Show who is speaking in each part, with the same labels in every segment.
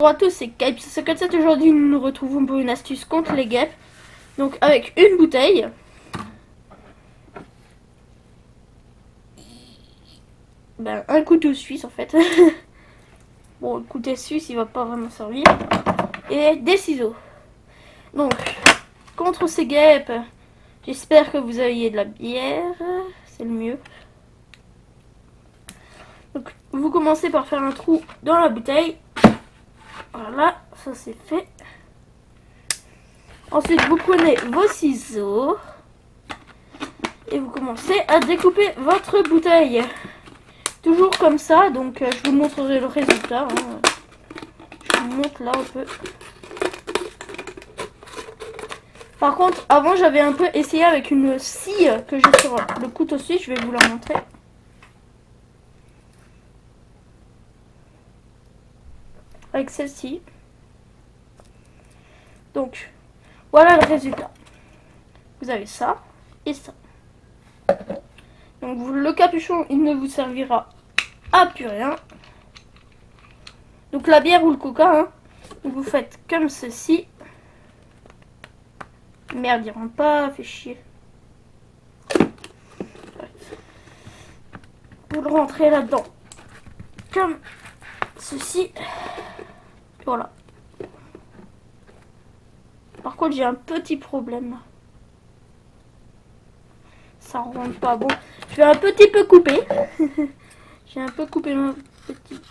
Speaker 1: Bonjour à tous, c'est Guêpes57. Aujourd'hui, nous nous retrouvons pour une astuce contre les guêpes. Donc, avec une bouteille. Ben, un couteau suisse en fait. Bon, le couteau suisse, il va pas vraiment servir. Et des ciseaux. Donc, contre ces guêpes, j'espère que vous ayez de la bière. C'est le mieux. Donc, vous commencez par faire un trou dans la bouteille. Voilà, ça c'est fait. Ensuite, vous prenez vos ciseaux et vous commencez à découper votre bouteille. Toujours comme ça, donc je vous montrerai le résultat. Hein. Je vous montre là un peu. Par contre, avant j'avais un peu essayé avec une scie que j'ai sur le couteau suisse. Je vais vous la montrer. Avec celle-ci. Donc, voilà le résultat. Vous avez ça et ça. Donc le capuchon, il ne vous servira à plus rien. Donc la bière ou le coca, hein, vous faites comme ceci. Merde, il rentre pas, fait chier. Vous le rentrez là-dedans. Comme ceci. Voilà. Par contre, j'ai un petit problème. Ça rentre pas. Bon, je vais un petit peu couper. J'ai un peu coupé ma petite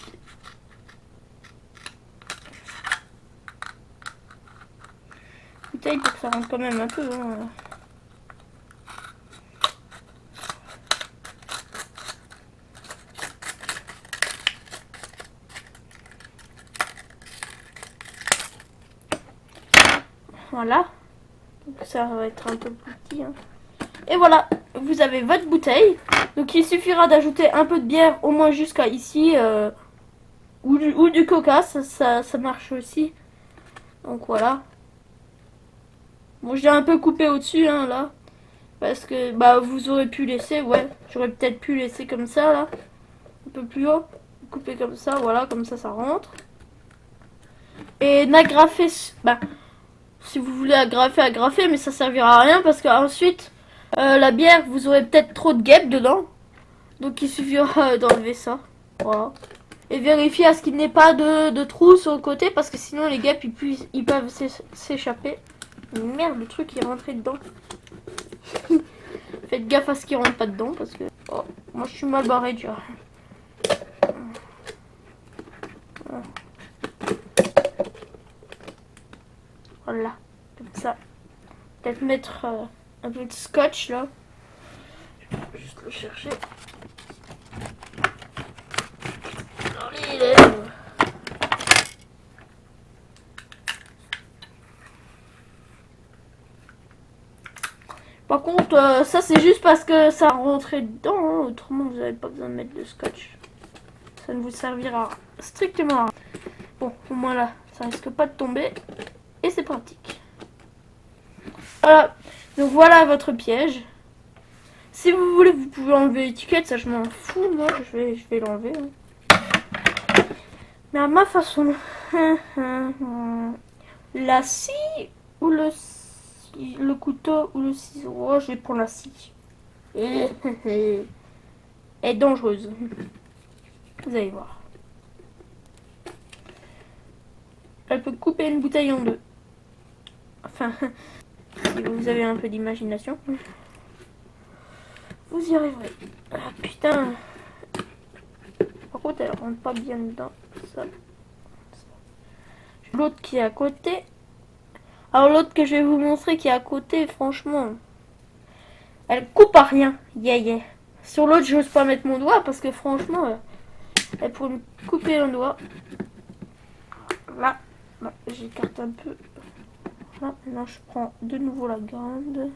Speaker 1: bouteille pour que ça rentre quand même un peu. Hein. Voilà. Donc ça va être un peu plus petit. Hein. Et voilà, vous avez votre bouteille. Donc il suffira d'ajouter un peu de bière, au moins jusqu'à ici. Ou du coca, ça marche aussi. Donc voilà. Bon, j'ai un peu coupé au-dessus, hein, là. Parce que, bah, vous aurez pu laisser, ouais. J'aurais peut-être pu laisser comme ça, là. Un peu plus haut. Couper comme ça, voilà, comme ça rentre. Et n'agrafez, bah, si vous voulez agrafer, mais ça servira à rien parce qu'ensuite, la bière, vous aurez peut-être trop de guêpes dedans. Donc il suffira d'enlever ça. Voilà. Et vérifiez à ce qu'il n'ait pas de trous sur le côté parce que sinon les guêpes ils peuvent s'échapper. Merde, le truc il est rentré dedans. Faites gaffe à ce qu'il rentre pas dedans parce que oh, moi je suis mal barré déjà. Voilà, comme ça. Peut-être mettre un peu de scotch là. Je vais juste le chercher. Par contre, ça c'est juste parce que ça rentrait dedans, hein. Autrement vous n'avez pas besoin de mettre de scotch. Ça ne vous servira strictement à rien. Bon, au moins là, ça risque pas de tomber. Et c'est pratique. Voilà, donc voilà votre piège. Si vous voulez, vous pouvez enlever l'étiquette, ça je m'en fous, moi je vais l'enlever. Hein. Mais à ma façon. La scie ou le couteau ou le ciseau. Oh, je vais prendre la scie. Elle est dangereuse. Vous allez voir. Elle peut couper une bouteille en deux. Enfin, si vous avez un peu d'imagination, vous y arriverez. Ah putain. Par contre, elle rentre pas bien dedans. Ça. L'autre qui est à côté. Alors l'autre que je vais vous montrer qui est à côté, franchement, elle coupe à rien. Yeah. Sur l'autre, j'ose pas mettre mon doigt parce que franchement, elle pourrait me couper un doigt. Là, j'écarte un peu. Là, maintenant je prends de nouveau la grande.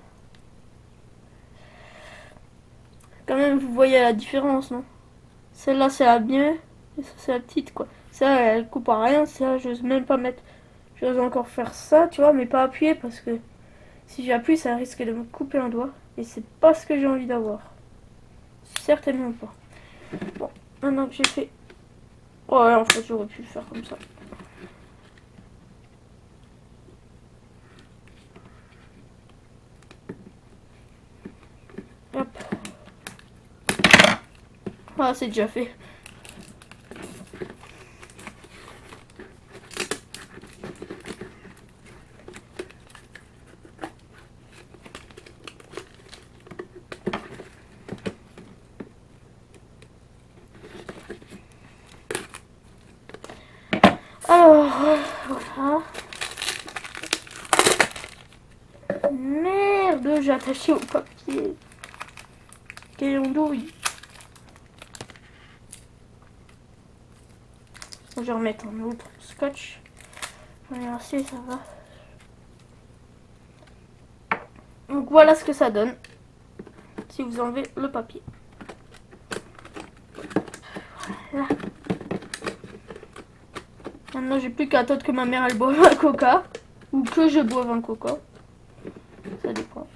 Speaker 1: Quand même, vous voyez la différence, non? Celle-là, c'est la bien, et ça, c'est la petite, quoi. Ça, elle coupe à rien. Ça, j'ose même pas mettre. J'ose encore faire ça, tu vois, mais pas appuyer parce que si j'appuie, ça risque de me couper un doigt. Et c'est pas ce que j'ai envie d'avoir. Certainement pas. Bon, maintenant que j'ai fait... Oh ouais, en fait, j'aurais pu le faire comme ça. Ah, c'est déjà fait. Alors, voilà. Merde, j'ai attaché au papier. Crayon douille. Je vais remettre un autre scotch. Merci, ça va. Donc voilà ce que ça donne si vous enlevez le papier. Voilà. Maintenant j'ai plus qu'à attendre que ma mère elle boive un coca. Ou que je boive un coca. Ça dépend.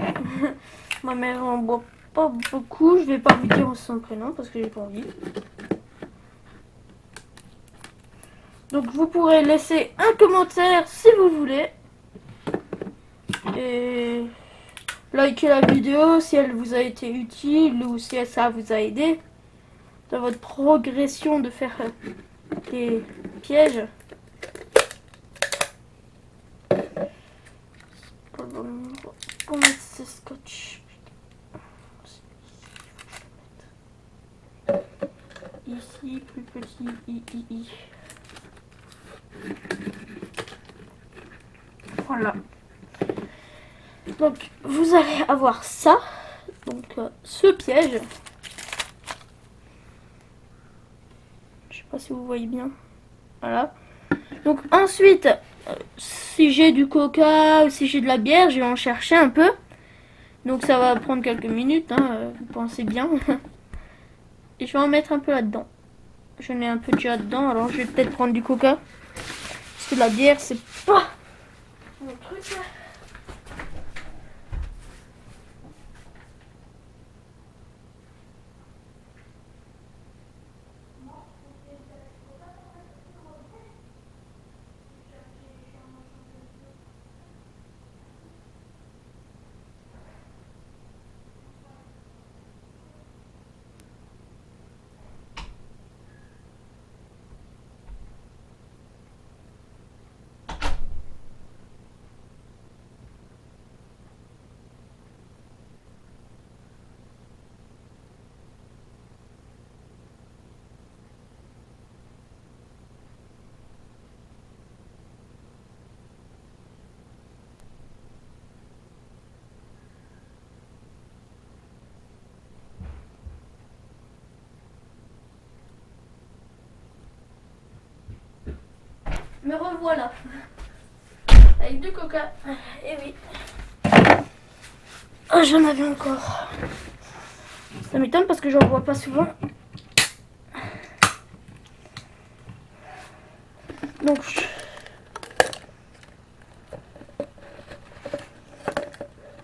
Speaker 1: Ma mère en boit pas beaucoup. Je vais pas vous dire son prénom parce que j'ai pas envie. Donc vous pourrez laisser un commentaire si vous voulez. Et likez la vidéo si elle vous a été utile ou si ça vous a aidé dans votre progression de faire des pièges. Pour mettre ce scotch. Ici, plus petit, Voilà. Donc, vous allez avoir ça. Donc, ce piège. Je sais pas si vous voyez bien. Voilà. Donc, ensuite, si j'ai du coca ou si j'ai de la bière, je vais en chercher un peu. Donc, ça va prendre quelques minutes, hein, vous pensez bien. Et je vais en mettre un peu là-dedans. J'en ai un peu déjà dedans, alors je vais peut-être prendre du coca. Parce que la bière, c'est pas mon truc là. Me revoilà. Avec du coca. Et oui. Oh, j'en avais encore. Ça m'étonne parce que j'en vois pas souvent. Donc,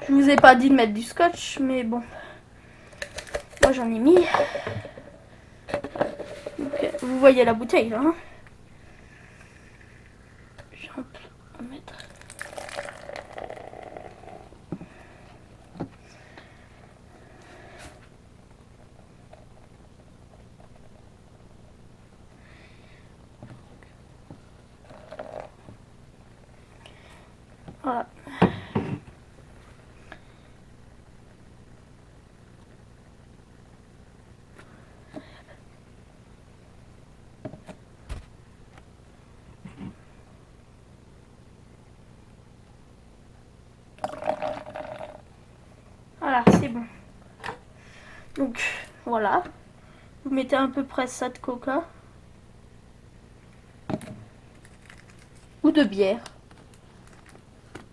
Speaker 1: je vous ai pas dit de mettre du scotch, mais bon. Moi, j'en ai mis. Donc, vous voyez la bouteille, là. Hein, je vais en mettre. Voilà. Voilà, c'est bon. Donc, voilà. Vous mettez à peu près ça de coca. Ou de bière.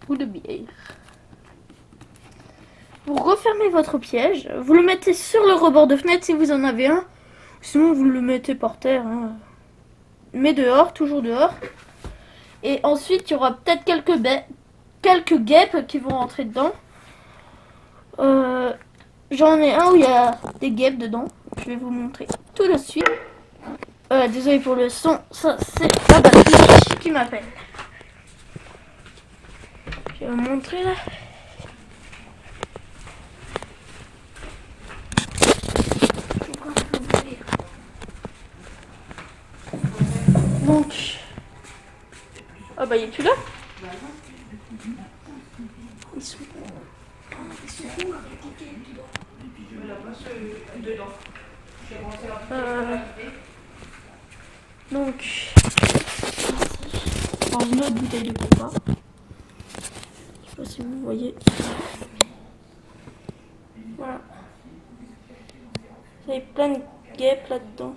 Speaker 1: Ou de bière. Vous refermez votre piège. Vous le mettez sur le rebord de fenêtre si vous en avez un. Sinon, vous le mettez par terre. Hein. Mais dehors, toujours dehors. Et ensuite, il y aura peut-être quelques guêpes qui vont rentrer dedans. J'en ai un où il y a des guêpes dedans. Je vais vous montrer tout de suite. Désolé pour le son. Ça, c'est la batterie qui m'appelle. Je vais vous montrer là. Donc... Ah bah il est plus là. Ils sont... Donc... Dans une autre bouteille de coca. Je sais pas si vous voyez. Voilà. Il y a plein de guêpes là-dedans.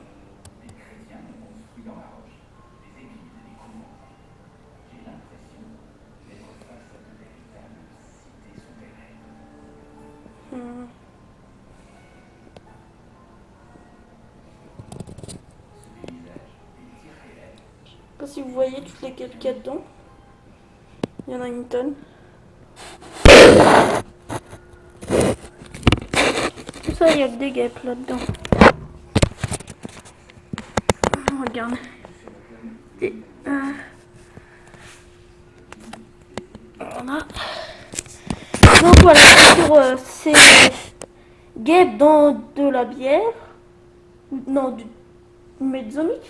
Speaker 1: Je sais pas si vous voyez toutes les guêpes qu'il y a dedans. Il y en a une tonne. Tout ça, il y a que des guêpes là-dedans. Regarde. Et, voilà. Donc voilà, sur ces guêpes dans de la bière. Non, du Mezzomix.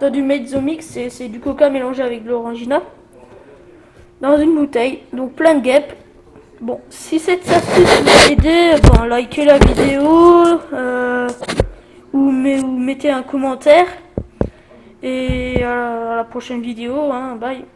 Speaker 1: Dans du Mezzomix, c'est du coca mélangé avec de l'orangina. Dans une bouteille. Donc plein de guêpes. Bon, si cette astuce vous a aidé, ben, likez la vidéo. Ou mettez un commentaire. Et à la prochaine vidéo. Hein, bye.